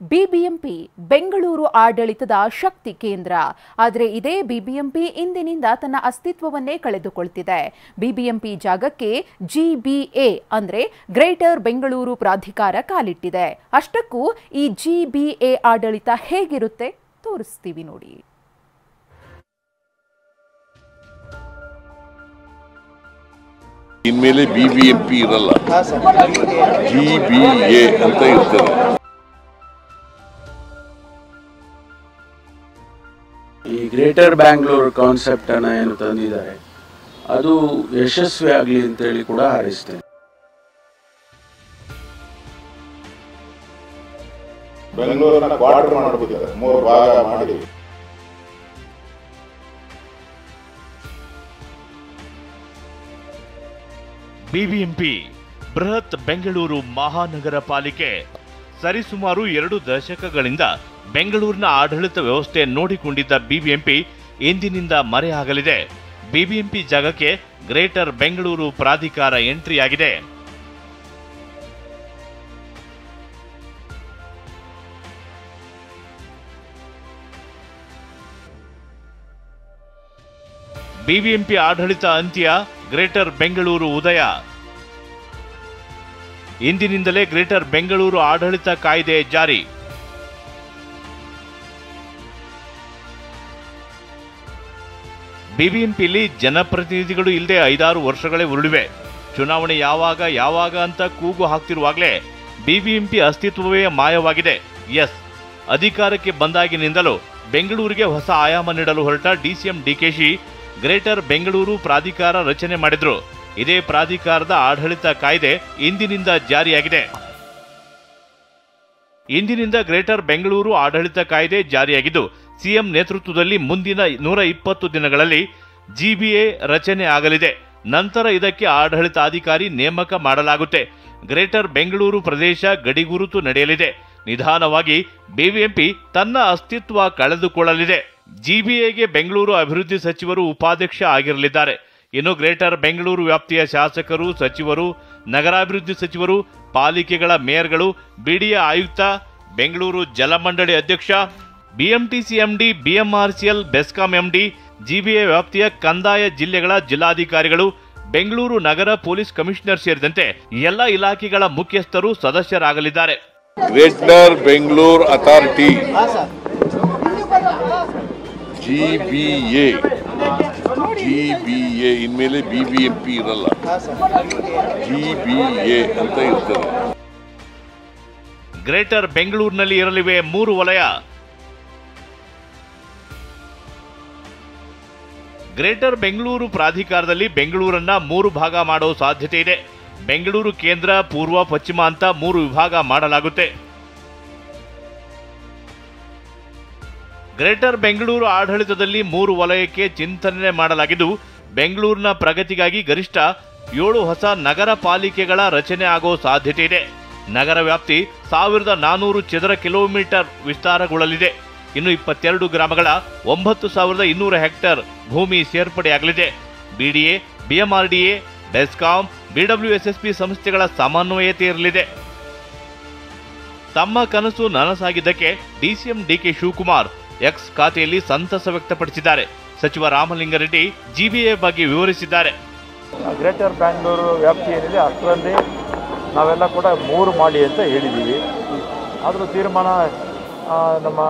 BBMP Bengaluru ಆಡಳಿತದ ಶಕ್ತಿ ಕೇಂದ್ರ. ಆದರೆ ಇದೇ ಬಿಬಿಎಂಪಿ ಇಂದಿನಿಂದ ತನ್ನ ಅಸ್ತಿತ್ವವನ್ನೇ ಕಳೆದುಕೊಳ್ಳುತ್ತಿದೆ. ಬಿಬಿಎಂಪಿ ಜಾಗಕ್ಕೆ ಜಿಬಿಎ ಅಂದ್ರೆ ಗ್ರೇಟರ್ ಬೆಂಗಳೂರು ಪ್ರಾಧಿಕಾರ ಕಾಲಿಟ್ಟಿದೆ. ಅಷ್ಟಕ್ಕೂ ಈ ಜಿಬಿಎ ಆಡಳಿತ ಹೇಗಿರುತ್ತೆ ತೋರಿಸ್ತೀವಿ ನೋಡಿ. ಇನ್ಮೇಲೆ ಬಿಬಿಎಂಪಿ ಇರಲ್ಲ, ಜಿಬಿಎ ಅಂತ ಇರ್ತದೆ. ಈ ಗ್ರೇಟರ್ ಬ್ಯಾಂಗ್ಳೂರ್ ಕಾನ್ಸೆಪ್ಟ್ ಅನ್ನ ಏನು ತಂದಿದ್ದಾರೆ ಅದು ಯಶಸ್ವಿ ಆಗಲಿ ಅಂತೇಳಿ ಕೂಡ ಹಾರೈಸ್ತೇನೆ. ಬೆಂಗಳೂರನ್ನ ಕ್ವಾರ್ಟರ್ ಮಾಡಬಹುದು, 3 ಭಾಗ ಮಾಡಿ ಬಿಬಿಎಂಪಿ ಬೃಹತ್ ಬೆಂಗಳೂರು ಮಹಾನಗರ ಪಾಲಿಕೆ ಸರಿಸುಮಾರು 2 ದಶಕಗಳಿಂದ ಬೆಂಗಳೂರಿನ ಆಡಳಿತ ವ್ಯವಸ್ಥೆ ನೋಡಿಕೊಂಡಿದ್ದ ಬಿಬಿಎಂಪಿ ಇಂದಿನಿಂದ ಮರೆಯಾಗಲಿದೆ. ಬಿಬಿಎಂಪಿ ಜಾಗಕ್ಕೆ ಗ್ರೇಟರ್ ಬೆಂಗಳೂರು ಪ್ರಾಧಿಕಾರ ಎಂಟ್ರಿಯಾಗಿದೆ. ಬಿಬಿಎಂಪಿ ಆಡಳಿತ ಅಂತ್ಯ, ಗ್ರೇಟರ್ ಬೆಂಗಳೂರು ಉದಯ. ಇಂದಿನಿಂದಲೇ ಗ್ರೇಟರ್ ಬೆಂಗಳೂರು ಆಡಳಿತ ಕಾಯ್ದೆ ಜಾರಿ. ಬಿಬಿಎಂಪಿಯಲ್ಲಿ ಜನಪ್ರತಿನಿಧಿಗಳು ಇಲ್ಲದೆ 5-6 ವರ್ಷಗಳೇ ಉರುಳಿವೆ. ಚುನಾವಣೆ ಯಾವಾಗ ಅಂತ ಕೂಗು ಹಾಕ್ತಿರುವಾಗಲೇ ಬಿಬಿಎಂಪಿ ಅಸ್ತಿತ್ವವೇ ಮಾಯವಾಗಿದೆ. ಎಸ್, ಅಧಿಕಾರಕ್ಕೆ ಬಂದಾಗಿನಿಂದಲೂ ಬೆಂಗಳೂರಿಗೆ ಹೊಸ ಆಯಾಮ ನೀಡಲು ಹೊರಟ ಡಿಸಿಎಂ ಡಿಕೆಶಿ ಗ್ರೇಟರ್ ಬೆಂಗಳೂರು ಪ್ರಾಧಿಕಾರ ರಚನೆ ಮಾಡಿದ್ರು. ಇದೇ ಪ್ರಾಧಿಕಾರದ ಆಡಳಿತ ಕಾಯ್ದೆ ಇಂದಿನಿಂದ ಜಾರಿಯಾಗಿದೆ. ಇಂದಿನಿಂದ ಗ್ರೇಟರ್ ಬೆಂಗಳೂರು ಆಡಳಿತ ಕಾಯ್ದೆ ಜಾರಿಯಾಗಿದ್ದು, ಸಿಎಂ ನೇತೃತ್ವದಲ್ಲಿ ಮುಂದಿನ 120 ದಿನಗಳಲ್ಲಿ ಜಿಬಿಎ ರಚನೆ ಆಗಲಿದೆ. ನಂತರ ಇದಕ್ಕೆ ಆಡಳಿತಾಧಿಕಾರಿ ನೇಮಕ ಮಾಡಲಾಗುತ್ತೆ. ಗ್ರೇಟರ್ ಬೆಂಗಳೂರು ಪ್ರದೇಶ ಗಡಿಗುರುತು ನಡೆಯಲಿದೆ. ನಿಧಾನವಾಗಿ ಬಿಬಿಎಂಪಿ ತನ್ನ ಅಸ್ತಿತ್ವ ಕಳೆದುಕೊಳ್ಳಲಿದೆ. ಜಿಬಿಎಗೆ ಬೆಂಗಳೂರು ಅಭಿವೃದ್ಧಿ ಸಚಿವರು ಉಪಾಧ್ಯಕ್ಷ ಆಗಿರಲಿದ್ದಾರೆ. ಇನ್ನು ಗ್ರೇಟರ್ ಬೆಂಗಳೂರು ವ್ಯಾಪ್ತಿಯ ಶಾಸಕರು, ಸಚಿವರು, ನಗರಾಭಿವೃದ್ಧಿ ಸಚಿವರು, ಪಾಲಿಕೆಗಳ ಮೇಯರ್ಗಳು, ಬಿಡಿಎ ಆಯುಕ್ತ, ಬೆಂಗಳೂರು ಜಲಮಂಡಳಿ ಅಧ್ಯಕ್ಷ, BMTC MD, BMRCL, BESCOM MD, GBA ವ್ಯಾಪ್ತಿಯ ಕಂದಾಯ ಜಿಲ್ಲೆಗಳ ಜಿಲ್ಲಾಧಿಕಾರಿಗಳು, ಬೆಂಗಳೂರು ನಗರ ಪೊಲೀಸ್ ಕಮಿಷನರ್ ಸೇರಿದಂತೆ ಎಲ್ಲ ಇಲಾಖೆಗಳ ಮುಖ್ಯಸ್ಥರು ಸದಸ್ಯರಾಗಲಿದ್ದಾರೆ. ಗ್ರೇಟರ್ ಬೆಂಗಳೂರು ಅಥಾರಿಟಿ ಜಿಬಿಎ ಇನ್ಮೇಲೆ ಬಿಬಿಎಂಪಿ ಇರಲ್ಲ, ಜಿಬಿಎ ಅಂತ ಇರ್ತದೆ. ಗ್ರೇಟರ್ ಬೆಂಗಳೂರಿನಲ್ಲಿ ಇರಲಿವೆ 3 ವಲಯ. ಗ್ರೇಟರ್ ಬೆಂಗಳೂರು ಪ್ರಾಧಿಕಾರದಲ್ಲಿ ಬೆಂಗಳೂರನ್ನ 3 ಭಾಗ ಮಾಡೋ ಸಾಧ್ಯತೆ ಇದೆ. ಬೆಂಗಳೂರು ಕೇಂದ್ರ, ಪೂರ್ವ, ಪಶ್ಚಿಮ ಅಂತ 3 ವಿಭಾಗ ಮಾಡಲಾಗುತ್ತೆ. ಗ್ರೇಟರ್ ಬೆಂಗಳೂರು ಆಡಳಿತದಲ್ಲಿ 3 ವಲಯಕ್ಕೆ ಚಿಂತನೆ ಮಾಡಲಾಗಿದ್ದು, ಬೆಂಗಳೂರಿನ ಪ್ರಗತಿಗಾಗಿ ಗರಿಷ್ಠ 7 ಹೊಸ ನಗರ ಪಾಲಿಕೆಗಳ ರಚನೆ ಆಗೋ ಸಾಧ್ಯತೆ ಇದೆ. ನಗರ ವ್ಯಾಪ್ತಿ 1400 ಚದರ ಕಿಲೋಮೀಟರ್ ವಿಸ್ತಾರಗೊಳ್ಳಲಿದೆ. ಇನ್ನು 22 ಗ್ರಾಮಗಳ 9200 ಹೆಕ್ಟೇರ್ ಭೂಮಿ ಸೇರ್ಪಡೆಯಾಗಲಿದೆ. ಬಿಡಿಎ, ಬಿಎಂಆರ್ಡಿಎ, ಬೆಸ್ಕಾಂ, ಬಿಡಬ್ಲ್ಯೂಎಸ್ಎಸ್ಪಿ ಸಂಸ್ಥೆಗಳ ಸಮನ್ವಯತೆ ಇರಲಿದೆ. ತಮ್ಮ ಕನಸು ನನಸಾಗಿದ್ದಕ್ಕೆ ಡಿಸಿಎಂ ಡಿಕೆ ಶಿವಕುಮಾರ್ ಎಕ್ಸ್ ಖಾತೆಯಲ್ಲಿ ಸಂತಸ ವ್ಯಕ್ತಪಡಿಸಿದ್ದಾರೆ. ಸಚಿವ ರಾಮಲಿಂಗಾರೆಡ್ಡಿ ಜಿಬಿಎ ಬಗ್ಗೆ ವಿವರಿಸಿದ್ದಾರೆ. ಗ್ರೇಟರ್ ಬ್ಯಾಂಗ್ಳೂರು ವ್ಯಾಪ್ತಿ ಏನಿದೆ ಅಷ್ಟರಲ್ಲಿ ನಾವೆಲ್ಲ ಕೂಡ 3 ಮಾಡಿ ಅಂತ ಹೇಳಿದ್ದೀವಿ. ಆದರೂ ತೀರ್ಮಾನ ನಮ್ಮ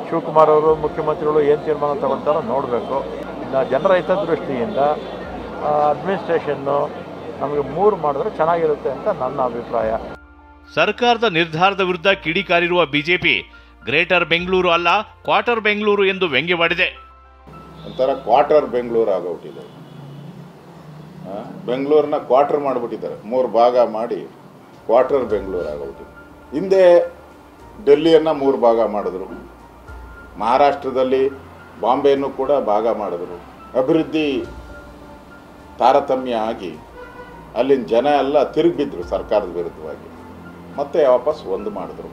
ಶಿವಕುಮಾರ್ ಅವರು, ಮುಖ್ಯಮಂತ್ರಿಗಳು ಏನು ತೀರ್ಮಾನ ತಗೊಳ್ತಾರೋ ನೋಡಬೇಕು. ಜನರ ಹಿತದೃಷ್ಟಿಯಿಂದ ಅಡ್ಮಿನಿಸ್ಟ್ರೇಷನ್ನು ನಮಗೆ 3 ಮಾಡಿದ್ರೆ ಚೆನ್ನಾಗಿರುತ್ತೆ ಅಂತ ನನ್ನ ಅಭಿಪ್ರಾಯ. ಸರ್ಕಾರದ ನಿರ್ಧಾರದ ವಿರುದ್ಧ ಕಿಡಿಕಾರಿರುವ ಬಿಜೆಪಿ ಗ್ರೇಟರ್ ಬೆಂಗಳೂರು ಅಲ್ಲ, ಕ್ವಾರ್ಟರ್ ಬೆಂಗಳೂರು ಎಂದು ವ್ಯಂಗ್ಯವಾಡಿದೆ. ಒಂಥರ ಕ್ವಾರ್ಟರ್ ಬೆಂಗಳೂರು ಆಗೋಗ್ಬಿಟ್ಟಿದೆ. ಬೆಂಗಳೂರನ್ನ ಕ್ವಾರ್ಟರ್ ಮಾಡಿಬಿಟ್ಟಿದ್ದಾರೆ, 3 ಭಾಗ ಮಾಡಿ ಕ್ವಾರ್ಟರ್ ಬೆಂಗಳೂರು ಆಗೋಗ್ಬಿಟ್ಟಿದೆ. ಹಿಂದೆ ಡೆಲ್ಲಿಯನ್ನು 3 ಭಾಗ ಮಾಡಿದ್ರು, ಮಹಾರಾಷ್ಟ್ರದಲ್ಲಿ ಬಾಂಬೆಯನ್ನು ಕೂಡ ಭಾಗ ಮಾಡಿದ್ರು. ಅಭಿವೃದ್ಧಿ ತಾರತಮ್ಯ ಆಗಿ ಅಲ್ಲಿನ ಜನ ಎಲ್ಲ ತಿರುಗಿಬಿದ್ರು ಸರ್ಕಾರದ ವಿರುದ್ಧವಾಗಿ, ಮತ್ತೆ ವಾಪಸ್ ಒಂದು ಮಾಡಿದ್ರು.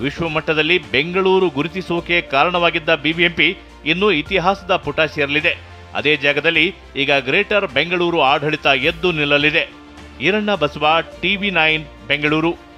ವಿಶ್ವಮಟ್ಟದಲ್ಲಿ ಬೆಂಗಳೂರು ಗುರುತಿಸುವಿಕೆ ಕಾರಣವಾಗಿದ್ದ ಬಿಬಿಎಂಪಿ ಇನ್ನು ಇತಿಹಾಸದ ಪುಟ ಸೇರಲಿದೆ. ಅದೇ ಜಾಗದಲ್ಲಿ ಈಗ ಗ್ರೇಟರ್ ಬೆಂಗಳೂರು ಆಡಳಿತ ಎದ್ದು ನಿಲ್ಲಲಿದೆ. ಈರಣ್ಣ ಬಸವ, TV9 ಬೆಂಗಳೂರು.